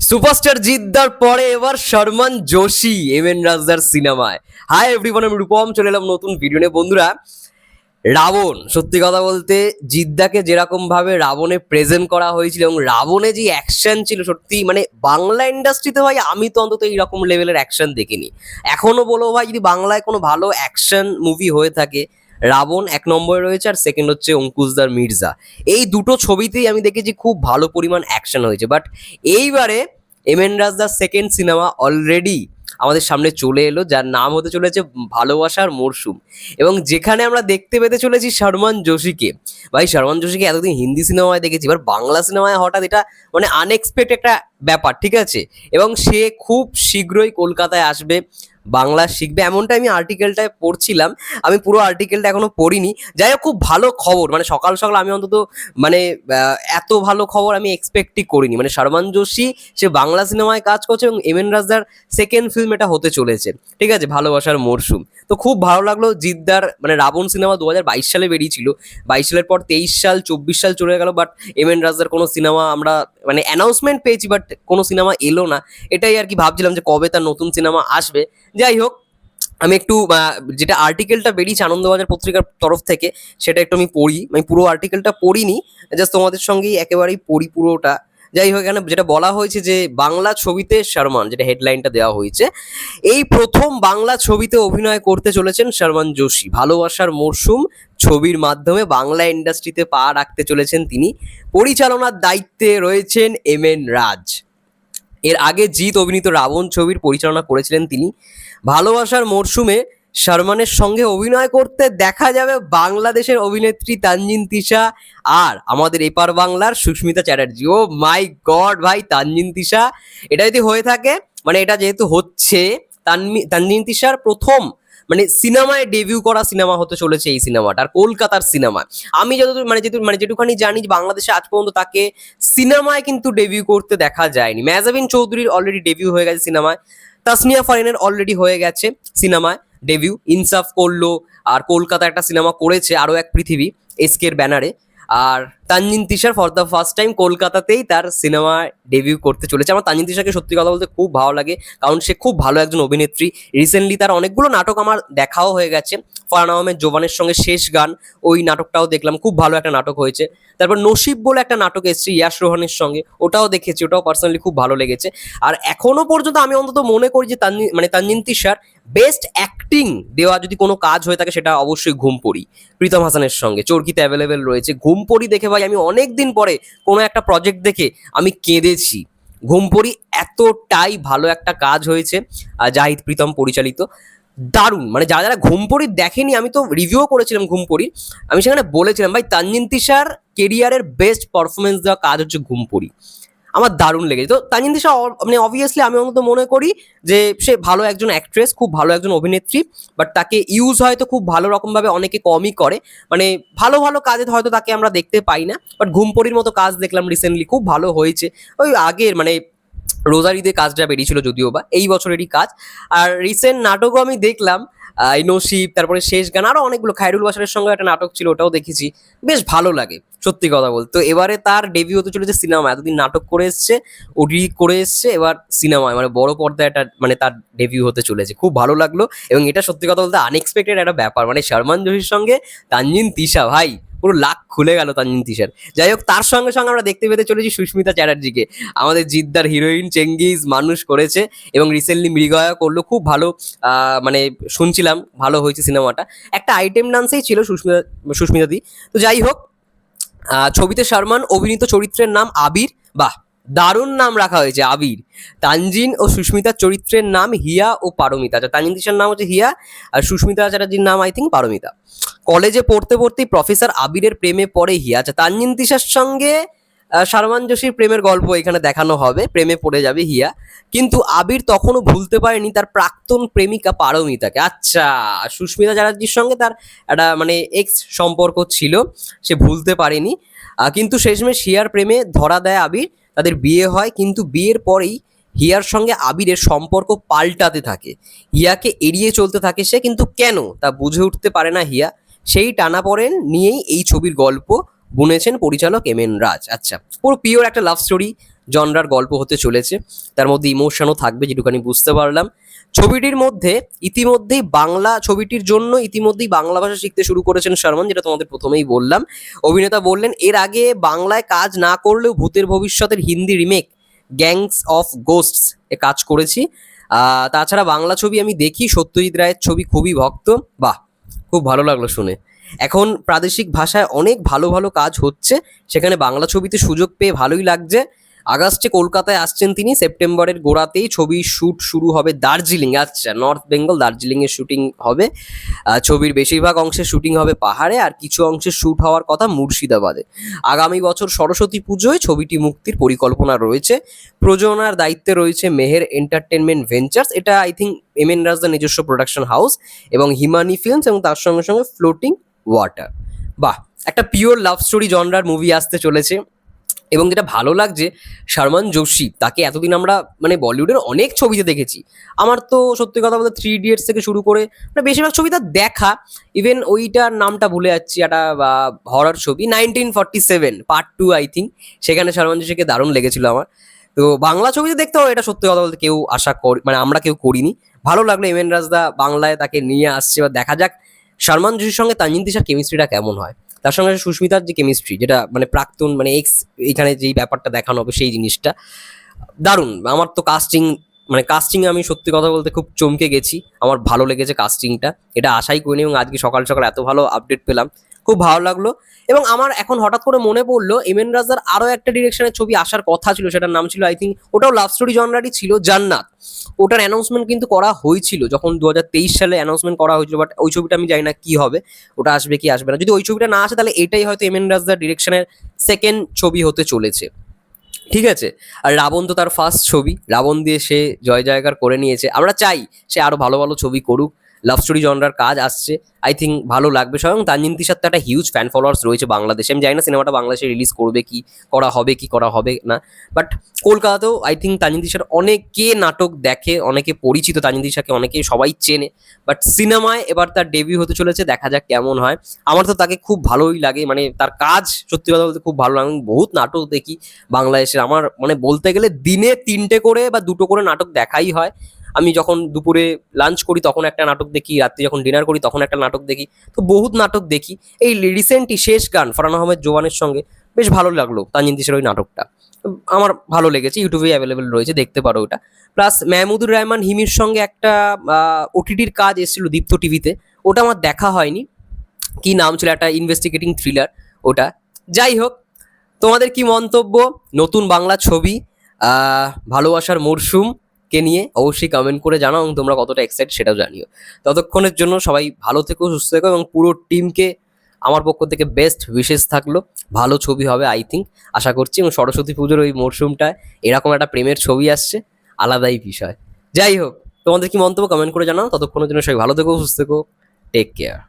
Superstar জিদ্দার পরে এবার শর্মান Joshi M N রাজদার সিনেমায়। হাই এভরিওয়ান, আমি রূপম চলে এলাম নতুন ভিডিও নিয়ে। বন্ধুরা, রাবণ, সত্যি কথা বলতে জিদ্দাকে যেরকম ভাবে রাবণে প্রেজেন্ট করা হয়েছিল এবং রাবণে যে অ্যাকশন ছিল, সত্যি মানে বাংলা ইন্ডাস্ট্রিতে ভাই আমি তো অন্তত এইরকম লেভেলের অ্যাকশন দেখিনি এখনো। বলো ভাই, যদি বাংলায় কোনো ভালো অ্যাকশন মুভি হয়ে থাকে, রাবণ এক নম্বরে রয়েছে, আর সেকেন্ড হচ্ছে অঙ্কুশদার মির্জা। এই দুটো ছবিতেই আমি দেখেছি খুব ভালো পরিমাণ অ্যাকশন হয়েছে। বাট এইবারে M N Rajdar second cinema already আমাদের সামনে চলে এলো, যার নাম হতে চলেছে ভালোবাসার মরশুম, এবং যেখানে আমরা দেখতে পেতে চলেছি শর্মান জোশীকে। ভাই, শর্মান জোশীকে এতদিন হিন্দি সিনেমায় দেখেছি, এবার বাংলা সিনেমায় হঠাৎ এটা মানে আনএক্সপেক্টেড একটা ব্যাপার, ঠিক আছে। এবং সে খুব শীঘ্রই কলকাতায় আসবে, বাংলা শিখবে, এমনটা আমি আর্টিকেলটায় পড়ছিলাম। আমি পুরো আর্টিকেলটা এখনো পড়িনি। যাই হোক, খুব ভালো খবর, মানে সকাল সকাল আমি অন্তত মানে এত ভালো খবর আমি এক্সপেক্টই করিনি। মানে শর্মান জোশী সে বাংলা সিনেমায় কাজ করছে এবং M N Rajdar second film এটা হতে চলেছে, ঠিক আছে, ভালোবাসার মরশুম। তো খুব ভালো লাগলো। জিদ্দার মানে রাবণ সিনেমা 2022 সালে বেরিয়েছিল, 22 সালের পর 23 সাল 24 সাল চলে গেল, বাট এম এন রাজদার কোনো সিনেমা আমরা মানে অ্যানাউন্সমেন্ট পেয়েছি, বাট কোনো সিনেমা এলো না। এটাই আর কি ভাবছিলাম যে কবে তার নতুন সিনেমা আসবে। যাই হোক, আমি একটু যেটা আর্টিকেলটা বেরিয়েছে আনন্দবাজার পত্রিকার তরফ থেকে, সেটা একটু আমি পড়ি। আমি পুরো আর্টিকেলটা পড়িনি, জাস্ট তোমাদের সঙ্গেই একেবারেই পড়ি পুরোটা। যাই হোক, এখানে যেটা বলা হয়েছে যে বাংলা ছবিতে শর্মান, যেটা হেডলাইনটা দেওয়া হয়েছে, এই প্রথম বাংলা ছবিতে অভিনয় করতে চলেছেন শর্মান জোশী। ভালোবাসার মরশুম ছবির মাধ্যমে বাংলা ইন্ডাস্ট্রিতে পা রাখতে চলেছেন তিনি। পরিচালনার দায়িত্বে রয়েছেন এম এন রাজ। এর আগে জিৎ অভিনীত রাবণ ছবির পরিচালনা করেছিলেন তিনি। ভালোবাসার মরশুমে শর্মানের সঙ্গে অভিনয় করতে দেখা যাবে বাংলাদেশের অভিনেত্রী তানজিন তিশা আর আমাদের এপার বাংলার সুস্মিতা চ্যাটার্জি। ও মাই গড ভাই, তানজিন তিশা! এটা যদি হয়ে থাকে, মানে এটা যেহেতু হচ্ছে তানজিন তিশার প্রথম মানে সিনেমায় ডেবিউ করা সিনেমা হতে চলেছে এই সিনেমাটা, আর কলকাতার সিনেমা। আমি যতদূর মানে যেটুখানি জানি, বাংলাদেশে আজ পর্যন্ত তাকে সিনেমায় কিন্তু ডেবিউ করতে দেখা যায়নি। মেহজাবিন চৌধুরীর অলরেডি ডেবিউ হয়ে গেছে সিনেমায়, তাসনিয়া ফারিনের অলরেডি হয়ে গেছে সিনেমায় ডেবিউ, ইনসাফ করলো, আর কলকাতা একটা সিনেমা করেছে আরো এক পৃথিবী এসকের ব্যানারে। আর তানজিন তিশার ফর দ্য ফার্স্ট টাইম কলকাতাতেই তার সিনেমা ডেবিউ করতে চলেছে। আমার তানজিন তিশাকে সত্যি কথা বলতে খুব ভালো লাগে, কারণ সে খুব ভালো একজন অভিনেত্রী। রিসেন্টলি তার অনেকগুলো নাটক আমার দেখাও হয়ে গেছে। ফারহান আহমেদ জোবানের সঙ্গে শেষ গান, ওই নাটকটাও দেখলাম, খুব ভালো একটা নাটক হয়েছে। তারপর নসিব বলে একটা নাটক এসেছে ইয়াশ রোহানের সঙ্গে, ওটাও দেখেছি, ওটাও পার্সোনালি খুব ভালো লেগেছে। আর এখনো পর্যন্ত আমি অন্তত মনে করি যে তানজিন তিশার বেস্ট অ্যাক্টিং দেওয়া যদি কোনো কাজ হয়ে থাকে, সেটা অবশ্যই ঘুমপড়ি। প্রীতম হাসানের সঙ্গে চরকিতে অ্যাভেলেবেল রয়েছে। ঘুমপড়ি দেখে ভাই আমি অনেক দিন পরে কোনো একটা প্রজেক্ট দেখে আমি কেঁদেছি। ঘুমপড়ি এতটাই ভালো একটা কাজ হয়েছে, জাহিদ প্রীতম পরিচালিত, দারুণ। মানে যারা যারা ঘুমপড়ি দেখেনি, আমি তো রিভিউ করেছিলাম ঘুমপড়ি, আমি সেখানে বলেছিলাম ভাই তানজিন তিশার কেরিয়ারের বেস্ট পারফরমেন্স দেওয়া কাজ হচ্ছে ঘুমপড়ি। আমার দারুণ লেগেছে। তো তানজিন তিশা মানে অবভিয়াসলি আমি অন্তত মনে করি যে সে ভালো একজন অ্যাক্ট্রেস, খুব ভালো একজন অভিনেত্রী, বাট তাকে ইউজ হয়তো খুব ভালো রকমভাবে অনেকে কমই করে। মানে ভালো ভালো কাজে হয়তো তাকে আমরা দেখতে পাই না, বাট ঘুমপড়ির মতো কাজ দেখলাম রিসেন্টলি, খুব ভালো হয়েছে। ওই আগের মানে রোজারিতে কাজটা বেরিয়েছিল যদিও বা, এই বছরেরই কাজ। আর রিসেন্ট নাটকও আমি দেখলাম, এই নসিব, তারপরে শেষ গান, আরো অনেকগুলো, খায়রুল বাশারের সঙ্গে একটা নাটক ছিল, ওটাও দেখেছি, বেশ ভালো লাগে সত্যি কথা বলতে। তো এবারে তার ডেবিউ হতে চলেছে সিনেমা। এতদিন নাটক করে এসছে, ওটি করে এসছে, এবার সিনেমায় মানে বড় পর্দায় একটা মানে তার ডেবিউ হতে চলেছে। খুব ভালো লাগলো, এবং এটা সত্যি কথা বলতে আনএক্সপেক্টেড একটা ব্যাপার। মানে শর্মান জোশীর সঙ্গে তানজিন তিশা, ভাই পুরো লাখ খুলে গেল তানজিন তিশার। যাই হোক, তার সঙ্গে সঙ্গে আমরা দেখতে পেতে চলেছি সুস্মিতা চ্যাটার্জিকে, আমাদের জিদ্দার হিরোইন। চেঙ্গিজ মানুষ করেছে এবং রিসেন্টলি মৃগয়া করলো, খুব ভালো। মানে শুনছিলাম ভালো হয়েছে সিনেমাটা। একটা আইটেম ডান্সেই ছিল সুস্মিতা দি। তো যাই হোক, ছবিতে শর্মান অভিনীত চরিত্রের নাম আবির। বাহ, দারুণ নাম রাখা হয়েছে, আবির। তানজিন ও সুস্মিতার চরিত্রের নাম হিয়া ও পারমিতা। আচ্ছা, তানজিন তিশার নাম হচ্ছে হিয়া, আর সুস্মিতা চ্যাটার্জির নাম আই থিঙ্ক পারমিতা। কলেজে পড়তে পড়তেই প্রফেসর আবিরের প্রেমে পড়ে হিয়া। আচ্ছা, তানজিন তিশার সঙ্গে শর্মান জোশীর প্রেমের গল্প এখানে দেখানো হবে, প্রেমে পড়ে যাবে হিয়া। কিন্তু আবির তখনও ভুলতে পারেনি তার প্রাক্তন প্রেমিকা পারমিতাকে। আচ্ছা, সুস্মিতা চ্যাটার্জির সঙ্গে তার একটা মানে এক্স সম্পর্ক ছিল, সে ভুলতে পারেনি। কিন্তু শেষমেশ হিয়ার প্রেমে ধরা দেয় আবির, তাদের বিয়ে হয়। কিন্তু বিয়ের পরেই হিয়ার সঙ্গে আবিরের সম্পর্ক পাল্টাতে থাকে, হিয়াকে এড়িয়ে চলতে থাকে সে, কিন্তু কেন তা বুঝে উঠতে পারে না হিয়া। সেই টানাপোড়েন নিয়েই এই ছবির গল্প বুনেছেন পরিচালক এম এন রাজ। আচ্ছা, পুরো পিওর একটা লাভ স্টোরি, জনরার গল্প হতে চলেছে, তার মধ্যে ইমোশনও থাকবে যেটুখানি বুঝতে পারলাম। ছবিটির মধ্যে ছবিটির জন্য ইতিমধ্যেই বাংলা ভাষা শিখতে শুরু করেছেন শর্মন, যেটা তোমাদের প্রথমেই বললাম। অভিনেতা বললেন, এর আগে বাংলায় কাজ না করলেও ভূতের ভবিষ্যতের হিন্দি রিমেক গ্যাংস অফ গোস্টস এ কাজ করেছি। তাছাড়া বাংলা ছবি আমি দেখি, সত্যজিৎ রায়ের ছবি খুবই ভক্ত। বাহ, খুব ভালো লাগলো শুনে। এখন প্রাদেশিক ভাষায় অনেক ভালো ভালো কাজ হচ্ছে, সেখানে বাংলা ছবিতে সুযোগ পেয়ে ভালোই লাগছে। আগস্টে কলকাতায় আসছেন তিনি, সেপ্টেম্বরের গোড়াতেই ছবির শ্যুট শুরু হবে দার্জিলিং। আচ্ছা, নর্থ বেঙ্গল দার্জিলিংয়ে শুটিং হবে। ছবির বেশিরভাগ অংশের শুটিং হবে পাহাড়ে, আর কিছু অংশের শ্যুট হওয়ার কথা মুর্শিদাবাদে। আগামী বছর সরস্বতী পুজোয় ছবিটি মুক্তির পরিকল্পনা রয়েছে। প্রযোজনার দায়িত্বে রয়েছে মেহের এন্টারটেনমেন্ট ভেঞ্চার্স, এটা আই থিঙ্ক এমএন রাজদার নিজস্ব প্রোডাকশন হাউস, এবং হিমানি ফিল্মস, এবং তার সঙ্গে সঙ্গে ফ্লোটিং ওয়াটার। বাহ, একটা পিওর লাভ স্টোরি জনরার মুভি আসতে চলেছে। এবং যেটা ভালো লাগছে, শর্মন জোশী, তাকে এতদিন আমরা মানে বলিউডের অনেক ছবিতে দেখেছি। আমার তো সত্যি কথা বলতে 3 ইডিয়টস থেকে শুরু করে মানে বেশিরভাগ ছবি তার দেখা। ইভেন ওইটার নামটা ভুলে যাচ্ছি, একটা হরর ছবি 1947 পার্ট 2 আই থিঙ্ক, সেখানে শর্মন জোশীকে দারুণ লেগেছিল আমার। তো বাংলা ছবিতে দেখতে হবে, এটা সত্যি কথা বলতে কেউ আশা করি মানে আমরা কেউ করিনি। ভালো লাগলো এমএন রাজদা বাংলায় তাকে নিয়ে আসছে, এবার দেখা যাক শর্মন জোশীর সঙ্গে তানজিন তিশার কেমিস্ট্রিটা কেমন হয়। তার সঙ্গে সুস্মিতার যে কেমিস্ট্রি, যেটা মানে প্রাক্তন মানে এক্স, এখানে যেই ব্যাপারটা দেখানো হবে সেই জিনিসটা দারুণ। আমার তো কাস্টিং আমি সত্যি কথা বলতে খুব চমকে গেছি, আমার ভালো লেগেছে কাস্টিংটা, এটা আশাই করিনি, এবং আজকে সকাল সকাল এত ভালো আপডেট পেলাম, খুব ভালো লাগলো। এবং আমার এখন হঠাৎ করে মনে পড়লো এমএন রাজার আরও একটা ডিরেকশনের ছবি আসার কথা ছিল, সেটার নাম ছিল আই থিঙ্ক, ওটাও লাভ স্টোরি জনরারই ছিল, জান্নাত। ওটার অ্যানাউন্সমেন্ট কিন্তু করা হয়েছিল যখন 2023 সালে অ্যানাউন্সমেন্ট করা হয়েছিল, বাট ওই ছবিটা আমি জানি না কি হবে, ওটা আসবে কি আসবে না। যদি ওই ছবিটা না আসে তাহলে এটাই হয়তো এমএন রাজার ডিরেকশনের সেকেন্ড ছবি হতে চলেছে, ঠিক আছে। আর রাবণ তো তার ফার্স্ট ছবি, রাবণ দিয়ে সে জয় জয়কার করে নিয়েছে। আমরা চাই সে আরো ভালো ভালো ছবি করুক, লাভ স্টোরি জনরার কাজ আসছে, আই থিঙ্ক ভালো লাগবে। স্বয়ং তানজিন তিশার তো একটা হিউজ ফ্যান ফলোয়ার্স রয়েছে বাংলাদেশে। আমি জানি না সিনেমাটা বাংলাদেশে রিলিজ করবে কি করা হবে না, বাট কলকাতাতেও আই থিঙ্ক তানজিন তিশার অনেকে নাটক দেখে, অনেকে পরিচিত, তানজিন তিশাকে অনেকে সবাই চেনে। বাট সিনেমায় এবার তার ডেবিউ হতে চলেছে, দেখা যাক কেমন হয়। আমার তো তাকে খুব ভালোই লাগে, মানে তার কাজ সত্যি কথা বলতে খুব ভালো লাগে। আমি বহুত নাটক দেখি বাংলাদেশের, আমার মানে বলতে গেলে দিনে 3টে করে বা 2টো করে নাটক দেখাই হয়। আমি যখন দুপুরে লাঞ্চ করি তখন একটা নাটক দেখি, রাত্রে যখন ডিনার করি তখন একটা নাটক দেখি, তো বহুত নাটক দেখি। এই রিসেন্টলি শেষ গান ফরহান আহমেদ জোবানের সঙ্গে বেশ ভালো লাগলো তানজিন তিশার ওই নাটকটা, আমার ভালো লেগেছে, ইউটিউবে অ্যাভেলেবেল রয়েছে, দেখতে পারো ওটা। প্লাস মেহমুদুর রহমান হিমির সঙ্গে একটা ওটিটির কাজ এসেছিল দীপ্ত টিভিতে, ওটা আমার দেখা হয়নি, কি নাম ছিল, একটা ইনভেস্টিগেটিং থ্রিলার ওটা। যাই হোক, তোমাদের কি মন্তব্য নতুন বাংলা ছবি ভালোবাসার মরশুম কে নিয়ে অবশ্যই কমেন্ট করে জানাও, এবং তোমরা কতটা এক্সাইটেড সেটাও জানিও। ততক্ষণের জন্য সবাই ভালো থেকো, সুস্থ থেকো, এবং পুরো টিমকে আমার পক্ষ থেকে বেস্ট উইশেস থাকলো। ভালো ছবি হবে আই থিঙ্ক, আশা করছি। এবং সরস্বতী পুজোর ওই মরশুমটায় এরকম একটা প্রেমের ছবি আসছে, আলাদাই বিষয়। যাই হোক, তোমাদের কি মন্তব্য কমেন্ট করে জানাও। ততক্ষণের জন্য সবাই ভালো থেকো, সুস্থ থেকো, টেক কেয়ার।